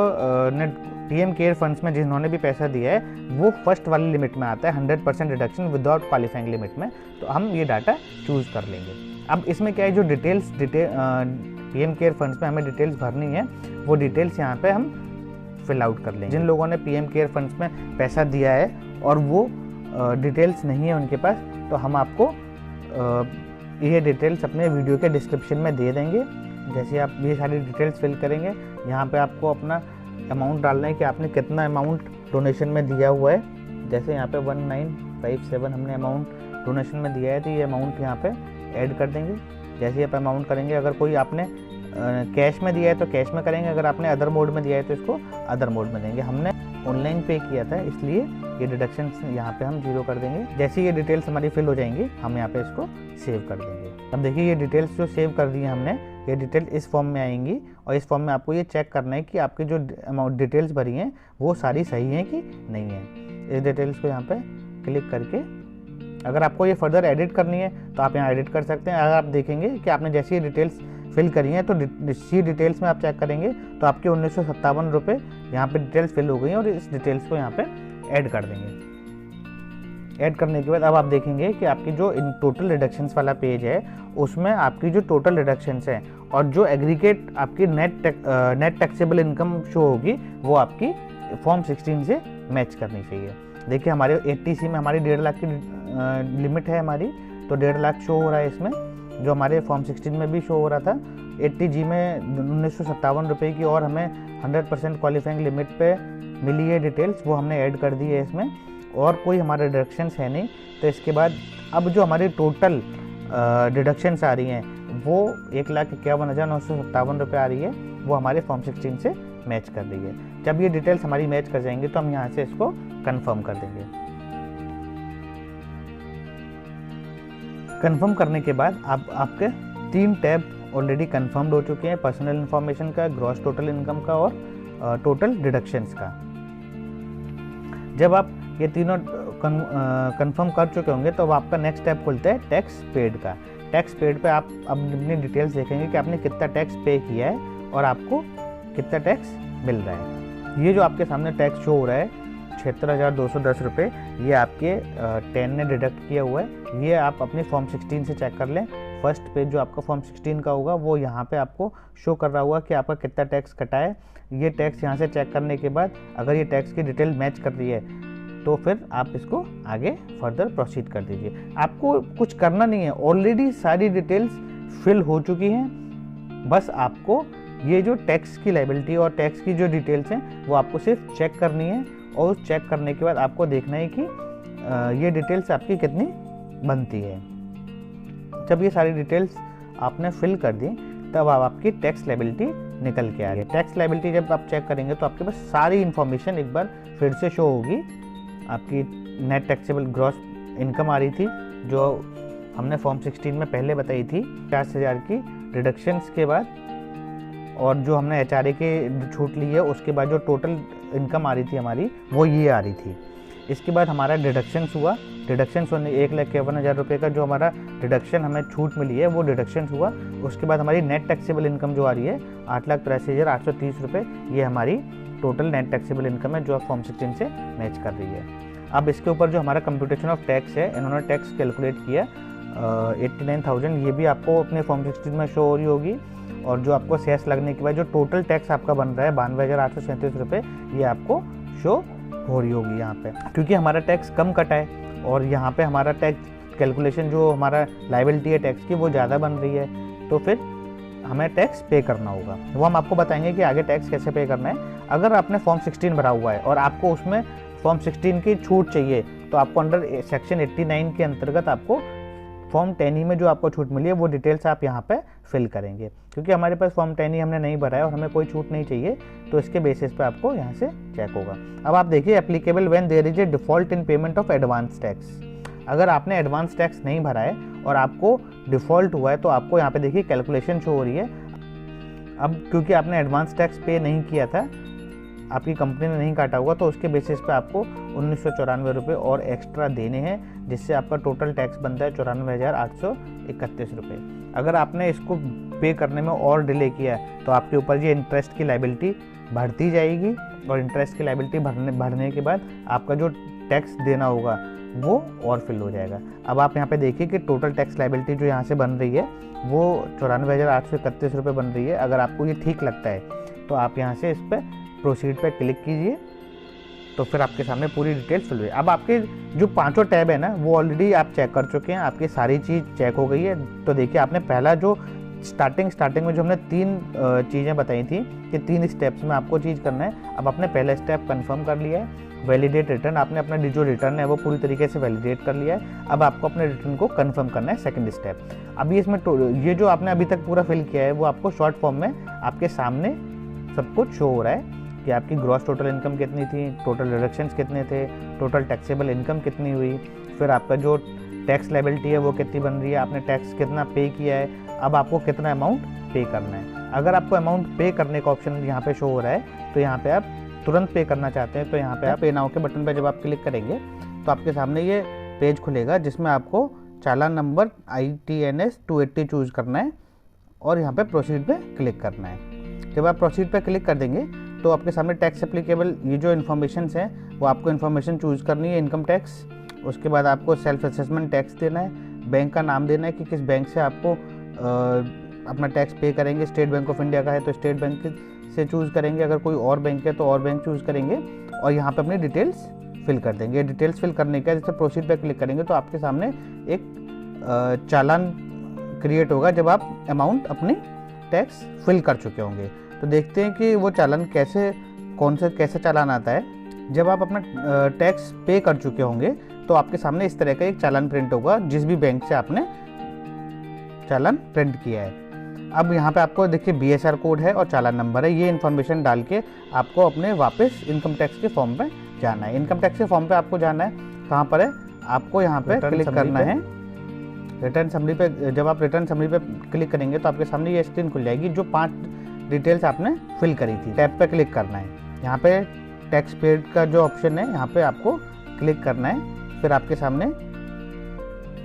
पीएम केयर फंड्स में जिन्होंने भी पैसा दिया है वो फर्स्ट वाली लिमिट में आता है 100% डिडक्शन विदाउट क्वालिफाइंग लिमिट में, तो हम ये डाटा चूज कर लेंगे। अब इसमें क्या है, जो पीएम केयर फंड्स में हमें डिटेल्स भरनी है वो डिटेल्स यहाँ पे हम फिल आउट कर लेंगे। जिन लोगों ने पीएम केयर फंड्स में पैसा दिया है और वो डिटेल्स नहीं है उनके पास, तो हम आपको ये डिटेल्स अपने वीडियो के डिस्क्रिप्शन में दे देंगे। जैसे आप ये सारी डिटेल्स फिल करेंगे, यहाँ पे आपको अपना अमाउंट डालना है कि आपने कितना अमाउंट डोनेशन में दिया हुआ है। जैसे यहाँ पे 1957 हमने अमाउंट डोनेशन में दिया है, तो ये अमाउंट यहाँ पे ऐड कर देंगे। जैसे आप अमाउंट करेंगे, अगर कोई आपने कैश में दिया है तो कैश में करेंगे, अगर आपने अदर मोड में दिया है तो इसको अदर मोड में देंगे। हमने ऑनलाइन पे किया था, इसलिए ये डिडक्शन यहाँ पे हम 0 कर देंगे। जैसे ये डिटेल्स हमारी फिल हो जाएंगी, हम यहाँ पे इसको सेव कर देंगे। अब देखिए ये डिटेल्स जो सेव कर दी है हमने, ये डिटेल इस फॉर्म में आएंगी और इस फॉर्म में आपको ये चेक करना है कि आपकी जो अमाउंट डिटेल्स भरी हैं वो सारी सही हैं कि नहीं है। इस डिटेल्स को यहाँ पे क्लिक करके अगर आपको ये फर्दर एडिट करनी है तो आप यहाँ एडिट कर सकते हैं। अगर आप देखेंगे कि आपने जैसी ये डिटेल्स फिल करी हैं तो इसी डिटेल्स में आप चेक करेंगे तो आपके 1957 रुपये यहाँ पे डिटेल्स फिल हो गई हैं और इस डिटेल्स को यहाँ पे ऐड कर देंगे। ऐड करने के बाद अब आप देखेंगे कि आपकी जो इन टोटल डिडक्शंस वाला पेज है उसमें आपकी जो टोटल डिडक्शंस हैं और जो एग्रीगेट आपकी नेट टैक्सेबल इनकम शो होगी वो आपकी फॉर्म 16 से मैच करनी चाहिए। देखिए हमारे 80C में हमारी 1.5 लाख की लिमिट है हमारी, तो 1.5 लाख शो हो रहा है इसमें, जो हमारे फॉर्म 16 में भी शो हो रहा था। 80G में 1957 रुपये की और हमें 100% क्वालिफाइंग लिमिट पे मिली है डिटेल्स, वो हमने ऐड कर दी है इसमें, और कोई हमारे डिडक्शंस है नहीं। तो इसके बाद अब जो हमारी टोटल डिडक्शंस आ रही हैं वो 1,51,957 रुपये आ रही है, वो हमारे फॉर्म 16 से मैच कर रही है। जब ये डिटेल्स हमारी मैच कर जाएंगी तो हम यहाँ से इसको कंफर्म कर देंगे। कंफर्म करने के बाद आपके 3 टैब ऑलरेडी कंफर्म्ड हो चुके हैं, पर्सनल इन्फॉर्मेशन का, ग्रॉस टोटल इनकम का और टोटल डिडक्शंस का। जब आप ये तीनों कंफर्म कर चुके होंगे तो अब आपका नेक्स्ट स्टेप खुलता है टैक्स पेड का। टैक्स पेड पे आप अब अपनी डिटेल्स देखेंगे कि आपने कितना टैक्स पे किया है और आपको कितना टैक्स मिल रहा है। ये जो आपके सामने टैक्स शो हो रहा है 76,210 रुपये, ये आपके 10 ने डिडक्ट किया हुआ है। ये आप अपने फॉर्म 16 से चेक कर लें। फर्स्ट पेज जो आपका फॉर्म 16 का होगा वो यहाँ पे आपको शो कर रहा होगा कि आपका कितना टैक्स कटा है। ये टैक्स यहाँ से चेक करने के बाद अगर ये टैक्स की डिटेल मैच कर रही है तो फिर आप इसको आगे फर्दर प्रोसीड कर दीजिए। आपको कुछ करना नहीं है, ऑलरेडी सारी डिटेल्स फिल हो चुकी हैं। बस आपको ये जो टैक्स की लायबिलिटी और टैक्स की जो डिटेल्स हैं वो आपको सिर्फ चेक करनी है, और चेक करने के बाद आपको देखना है कि ये डिटेल्स आपकी कितनी बनती है। जब ये सारी डिटेल्स आपने फिल कर दी तब आपकी टैक्स लायबिलिटी निकल के आ गई। टैक्स लायबिलिटी जब आप चेक करेंगे तो आपके पास सारी इन्फॉर्मेशन एक बार फिर से शो होगी। आपकी नेट टैक्सेबल ग्रॉस इनकम आ रही थी जो हमने फॉर्म 16 में पहले बताई थी, 50,000 की डिडक्शंस के बाद, और जो हमने HRA के छूट ली है उसके बाद जो टोटल इनकम आ रही थी हमारी वो ये आ रही थी। इसके बाद हमारा डिडक्शंस हुआ। डिडक्शंस होने 1,51,000 रुपये का जो हमारा डिडक्शन हमें छूट मिली है वो डिडक्शंस हुआ। उसके बाद हमारी नेट टैक्सेबल इनकम जो आ रही है 8,83,830 रुपये, ये हमारी टोटल नेट टैक्सेबल इनकम है जो फॉर्म 16 से मैच कर रही है। अब इसके ऊपर जो हमारा कंप्यूटेशन ऑफ टैक्स है, इन्होंने टैक्स कैलकुलेट किया 89,000, ये भी आपको अपने फॉर्म 16 में शो हो रही होगी। और जो आपको सेस लगने के बाद जो टोटल टैक्स आपका बन रहा है 92,837 रुपये, ये आपको शो हो रही होगी यहाँ पे, क्योंकि हमारा टैक्स कम कटा है और यहाँ पे हमारा टैक्स कैलकुलेशन जो हमारा लायबिलिटी है टैक्स की वो ज़्यादा बन रही है, तो फिर हमें टैक्स पे करना होगा। वो हम आपको बताएंगे कि आगे टैक्स कैसे पे करना है। अगर आपने फॉर्म 16 भरा हुआ है और आपको उसमें फॉर्म 16 की छूट चाहिए तो आपको अंडर सेक्शन 89 के अंतर्गत आपको फॉर्म 10E में जो आपको छूट मिली है वो डिटेल्स आप यहाँ पे फिल करेंगे। क्योंकि हमारे पास फॉर्म 10E हमने नहीं भरा है और हमें कोई छूट नहीं चाहिए, तो इसके बेसिस पे आपको यहाँ से चेक होगा। अब आप देखिए applicable when there is a default in payment of advance tax. अगर आपने एडवांस टैक्स नहीं भरा है और आपको डिफ़ॉल्ट हुआ है तो आपको यहाँ पे देखिए कैलकुलेशन शो हो रही है। अब क्योंकि आपने एडवांस टैक्स पे नहीं किया था, आपकी कंपनी ने नहीं काटा हुआ, तो उसके बेसिस पे आपको 1994 रुपये और एक्स्ट्रा देने हैं, जिससे आपका टोटल टैक्स बनता है 94,831 रुपये। अगर आपने इसको पे करने में और डिले किया तो आपके ऊपर ये इंटरेस्ट की लायबिलिटी बढ़ती जाएगी और इंटरेस्ट की लायबिलिटी बढ़ने के बाद आपका जो टैक्स देना होगा वो और फिल हो जाएगा। अब आप यहाँ पे देखिए कि टोटल टैक्स लायबिलिटी जो यहाँ से बन रही है वो 94,831 रुपये बन रही है। अगर आपको ये ठीक लगता है तो आप यहाँ से इस पर प्रोसीड पे क्लिक कीजिए, तो फिर आपके सामने पूरी डिटेल फिल हुई। अब आपके जो 5 टैब है ना, वो ऑलरेडी आप चेक कर चुके हैं, आपकी सारी चीज़ चेक हो गई है। तो देखिए, आपने पहला जो स्टार्टिंग में जो हमने 3 चीज़ें बताई थी कि 3 स्टेप्स में आपको चीज़ करना है, अब आपने पहला स्टेप कंफर्म कर लिया है। वैलिडेट रिटर्न, आपने अपना जो रिटर्न है वो पूरी तरीके से वैलिडेट कर लिया है। अब आपको अपने रिटर्न को कंफर्म करना है, सेकंड स्टेप। अभी इसमें ये जो आपने अभी तक पूरा फिल किया है वो आपको शॉर्ट फॉर्म में आपके सामने सब कुछ शो हो रहा है कि आपकी ग्रॉस टोटल इनकम कितनी थी, टोटल डिडक्शंस कितने थे, टोटल टैक्सेबल इनकम कितनी हुई, फिर आपका जो टैक्स लायबिलिटी है वो कितनी बन रही है, आपने टैक्स कितना पे किया है, अब आपको कितना अमाउंट पे करना है। अगर आपको अमाउंट पे करने का ऑप्शन यहाँ पे शो हो रहा है, तो यहाँ पे आप तुरंत पे करना चाहते हैं, तो यहाँ पे आप पे नाउ के बटन पे जब आप क्लिक करेंगे तो आपके सामने ये पेज खुलेगा, जिसमें आपको चालान नंबर ITNS 280 चूज़ करना है और यहाँ पे प्रोसीड पे क्लिक करना है। जब आप प्रोसीड पे क्लिक कर देंगे तो आपके सामने टैक्स एप्लीकेबल ये जो इन्फॉर्मेशन है वो आपको इन्फॉर्मेशन चूज़ करनी है, इनकम टैक्स। उसके बाद आपको सेल्फ असेसमेंट टैक्स देना है, बैंक का नाम देना है कि किस बैंक से आपको अपना टैक्स पे करेंगे। स्टेट बैंक ऑफ इंडिया का है तो स्टेट बैंक से चूज़ करेंगे, अगर कोई और बैंक है तो और बैंक चूज़ करेंगे, और यहाँ पे अपनी डिटेल्स फिल कर देंगे। डिटेल्स फिल करने के बाद जैसे प्रोसीड पे क्लिक करेंगे तो आपके सामने एक चालान क्रिएट होगा जब आप अमाउंट अपनी टैक्स फिल कर चुके होंगे। तो देखते हैं कि वो चालान कैसे चालान आता है। जब आप अपना टैक्स पे कर चुके होंगे तो आपके सामने इस तरह का एक चालान प्रिंट होगा, जिस भी बैंक से आपने चालान प्रिंट किया है। अब यहाँ पे आपको देखिए BSR कोड है और चालान नंबर है, ये इन्फॉर्मेशन डाल के आपको अपने वापस इनकम टैक्स के फॉर्म पे जाना है। इनकम टैक्स के फॉर्म पे आपको जाना है, कहाँ पर है, आपको यहाँ पे क्लिक करना है रिटर्न समरी पे। जब आप रिटर्न समरी पे क्लिक करेंगे तो आपके सामने ये स्क्रीन खुल जाएगी, जो 5 डिटेल्स आपने फिल करी थी। टैब पे क्लिक करना है, यहाँ पे टैक्स पेड का जो ऑप्शन है यहाँ पे आपको क्लिक करना है। फिर आपके सामने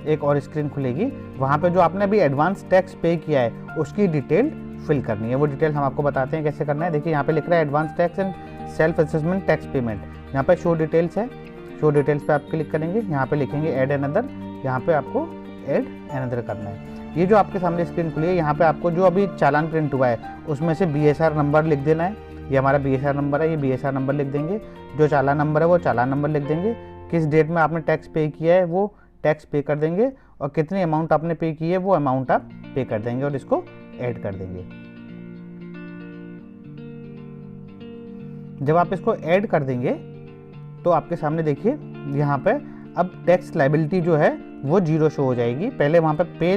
एक और स्क्रीन खुलेगी, वहाँ पे जो आपने अभी एडवांस टैक्स पे किया है उसकी डिटेल फिल करनी है। वो डिटेल हम आपको बताते हैं कैसे करना है। देखिए यहाँ पे लिख रहा है advance tax and self assessment tax payment, यहाँ पे शो डिटेल्स है। शो डिटेल्स पे आप क्लिक करेंगे, यहाँ पे लिखेंगे ऐड अनदर, यहाँ पे आपको ऐड अनदर करना है। ये जो आपके सामने स्क्रीन खुली है, यहाँ पे आपको जो अभी चालान प्रिंट हुआ है उसमें से BSR नंबर लिख देना है। ये हमारा BSR नंबर है, ये BSR नंबर लिख देंगे। जो चालान नंबर है वो चालान नंबर लिख देंगे। किस डेट में आपने टैक्स पे किया है वो टैक्स पे कर देंगे, और कितनी अमाउंट आपने पे की है वो अमाउंट आप पे कर देंगे और इसको ऐड कर देंगे। जब आप इसको ऐड कर देंगे तो आपके सामने देखिए यहाँ पे अब टैक्स लायबिलिटी जो है वो 0 शो हो जाएगी। पहले वहाँ पे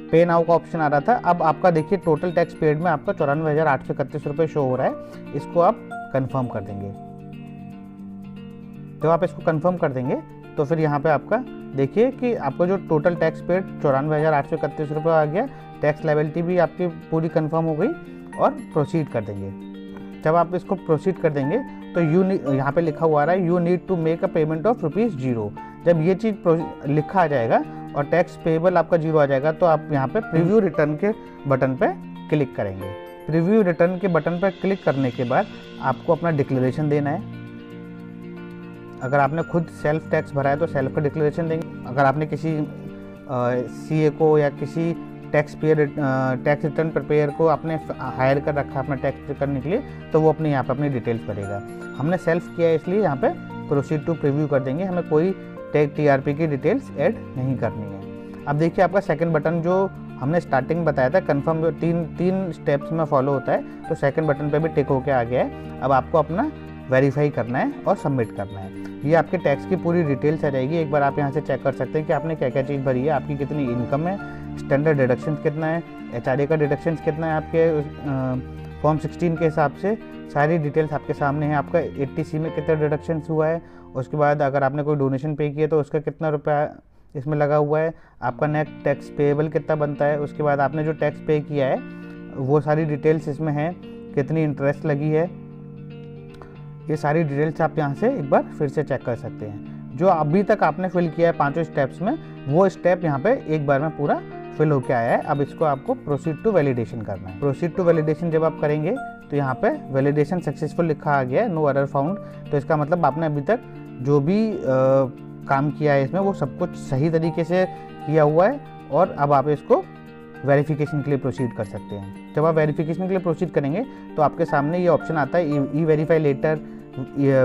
पे नाउ का ऑप्शन आ रहा था, अब आपका देखिए टोटल टैक्स पेड में आपका 94,831 रुपये शो हो रहा है। इसको आप कंफर्म कर देंगे। जब आप इसको कंफर्म कर देंगे तो फिर यहाँ पे आपका देखिए कि आपको जो टोटल टैक्स पेड 94,831 रुपये आ गया। टैक्स लायबिलिटी भी आपकी पूरी कंफर्म हो गई और प्रोसीड कर देंगे। जब आप इसको प्रोसीड कर देंगे तो यहाँ पे लिखा हुआ आ रहा है you need to make a payment of ₹0। जब ये चीज़ लिखा आ जाएगा और टैक्स पेबल आपका 0 आ जाएगा तो आप यहाँ पे प्रीव्यू रिटर्न के बटन पे क्लिक करेंगे। प्रीव्यू रिटर्न के बटन पर क्लिक करने के बाद आपको अपना डिक्लेरेशन देना है। अगर आपने खुद सेल्फ टैक्स भरा है तो सेल्फ का डिक्लेरेशन देंगे। अगर आपने किसी CA को या किसी टैक्स रिटर्न प्रिपेयर को आपने हायर कर रखा है अपना टैक्स करने के लिए, तो वो अपने यहाँ पे अपनी डिटेल्स भरेगा। हमने सेल्फ किया है इसलिए यहाँ पे प्रोसीड टू प्रीव्यू कर देंगे, हमें कोई TRP की डिटेल्स ऐड नहीं करनी है। अब देखिए आपका सेकंड बटन जो हमने स्टार्टिंग बताया था कंफर्म, जो तीन स्टेप्स में फॉलो होता है, तो सेकंड बटन पे भी टिक होके आ गया है। अब आपको अपना वेरीफाई करना है और सबमिट करना है। ये आपके टैक्स की पूरी डिटेल्स आ जाएगी। एक बार आप यहाँ से चेक कर सकते हैं कि आपने क्या क्या चीज़ भरी है, आपकी कितनी इनकम है, स्टैंडर्ड डिडक्शन कितना है, HRA का डिडक्शन कितना है, आपके फॉर्म 16 के हिसाब से सारी डिटेल्स आपके सामने है। आपका 80C में कितना डिडक्शन हुआ है, उसके बाद अगर आपने कोई डोनेशन पे किया तो उसका कितना रुपया इसमें लगा हुआ है, आपका नेट टैक्स पेएबल कितना बनता है, उसके बाद आपने जो टैक्स पे किया है वो सारी डिटेल्स इसमें है, कितनी इंटरेस्ट लगी है, ये सारी डिटेल्स आप यहाँ से एक बार फिर से चेक कर सकते हैं। जो अभी तक आपने फिल किया है 5 स्टेप्स में, वो स्टेप यहाँ पे एक बार में पूरा फिल होके आया है। अब इसको आपको प्रोसीड टू वैलिडेशन करना है। प्रोसीड टू वैलिडेशन जब आप करेंगे तो यहाँ पे वैलिडेशन सक्सेसफुल लिखा आ गया है, नो एरर फाउंड। तो इसका मतलब आपने अभी तक जो भी काम किया है इसमें वो सब कुछ सही तरीके से किया हुआ है और अब आप इसको वेरिफिकेशन के लिए प्रोसीड कर सकते हैं। जब आप वेरिफिकेशन के लिए प्रोसीड करेंगे तो आपके सामने ये ऑप्शन आता है ई वेरीफाई लेटर,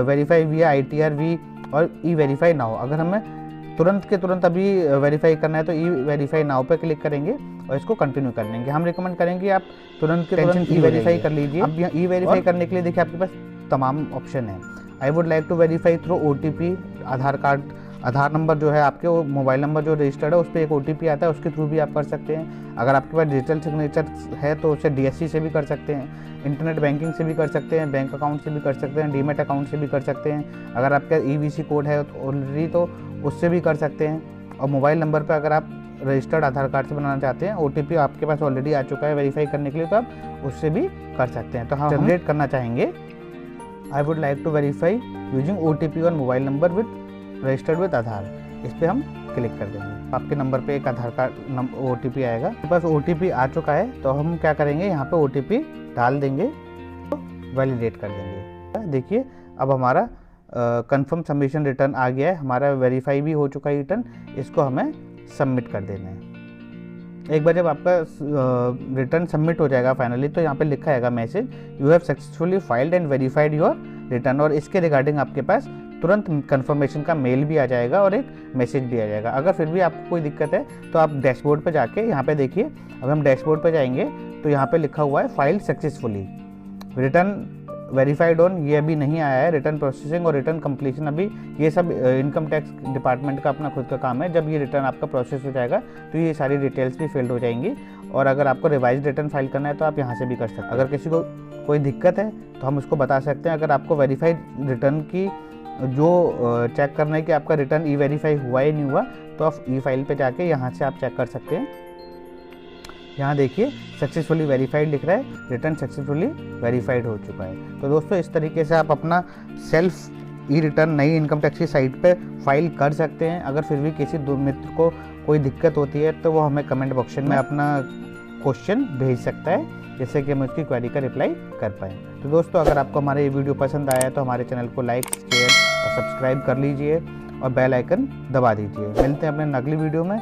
वेरीफाई विया ITR वी और ई वेरीफाई नाउ। अगर हमें तुरंत के तुरंत अभी वेरीफाई करना है तो ई वेरीफाई नाउ पे क्लिक करेंगे और इसको कंटिन्यू कर लेंगे। हम रिकमेंड करेंगे आप तुरंत के तुरंत ई वेरीफाई कर लीजिए। अब यहाँ ई वेरीफाई करने के लिए देखिए आपके पास तमाम ऑप्शन है। I would like to verify through OTP, Aadhaar card, Aadhaar number जो है आपके, वो मोबाइल नंबर जो रजिस्टर्ड है उस पर एक OTP आता है, उसके थ्रू भी आप कर सकते हैं। अगर आपके पास डिजिटल सिग्नेचर है तो उसे DSC से भी कर सकते हैं, इंटरनेट बैंकिंग से भी कर सकते हैं, बैंक अकाउंट से भी कर सकते हैं, डीमेट अकाउंट से भी कर सकते हैं। अगर आपका EVC कोड है ऑलरेडी तो उससे भी कर सकते हैं। और मोबाइल नंबर पर अगर आप रजिस्टर्ड आधार कार्ड से बनाना चाहते हैं, OTP आपके पास ऑलरेडी आ चुका है वेरीफाई करने के लिए, तो आप उससे भी कर सकते हैं। तो हम जनरेट करना चाहेंगे I would like to verify using OTP on mobile number with registered with Aadhaar. इस पर हम क्लिक कर देंगे। आपके नंबर पे एक आधार कार्ड OTP आएगा। आपके पास OTP आ चुका है तो हम क्या करेंगे, यहाँ पे OTP डाल देंगे, तो वैलिडेट कर देंगे। देखिए अब हमारा कंफर्म सबमिशन रिटर्न आ गया है, हमारा वेरीफाई भी हो चुका है रिटर्न। इसको हमें सबमिट कर देना है। एक बार जब आपका रिटर्न सबमिट हो जाएगा फाइनली, तो यहाँ पे लिखा आएगा message, you have successfully filed and verified your return. और इसके रिगार्डिंग आपके पास तुरंत कंफर्मेशन का मेल भी आ जाएगा और एक मैसेज भी आ जाएगा। अगर फिर भी आपको कोई दिक्कत है तो आप डैशबोर्ड पे जाके यहाँ पे देखिए, अब हम डैशबोर्ड पे जाएंगे तो यहाँ पे लिखा हुआ है filed successfully, return verified on, ये अभी नहीं आया है, रिटर्न प्रोसेसिंग और रिटर्न कंप्लीशन अभी, ये सब इनकम टैक्स डिपार्टमेंट का अपना खुद का काम है। जब ये रिटर्न आपका प्रोसेस हो जाएगा तो ये सारी डिटेल्स भी फिल्ड हो जाएंगी। और अगर आपको रिवाइज रिटर्न फाइल करना है तो आप यहाँ से भी कर सकते हैं। अगर किसी को कोई दिक्कत है तो हम उसको बता सकते हैं। अगर आपको वेरीफाइड रिटर्न की जो चेक करना है कि आपका रिटर्न ई वेरीफाई हुआ या नहीं हुआ, तो आप ई फाइल पे जाके यहाँ से आप चेक कर सकते हैं। यहाँ देखिए सक्सेसफुली वेरीफाइड लिख रहा है, रिटर्न सक्सेसफुली वेरीफाइड हो चुका है। तो दोस्तों इस तरीके से आप अपना सेल्फ ई रिटर्न नई इनकम टैक्स की साइट पे फाइल कर सकते हैं। अगर फिर भी किसी दो मित्र को कोई दिक्कत होती है तो वो हमें कमेंट बॉक्स में अपना क्वेश्चन भेज सकता है, जिससे कि हम उसकी क्वेरी का रिप्लाई कर पाएँ। तो दोस्तों अगर आपको हमारा ये वीडियो पसंद आया तो हमारे चैनल को लाइक, शेयर और सब्सक्राइब कर लीजिए और बेल आइकन दबा दीजिए। मिलते हैं अपने अगली वीडियो में।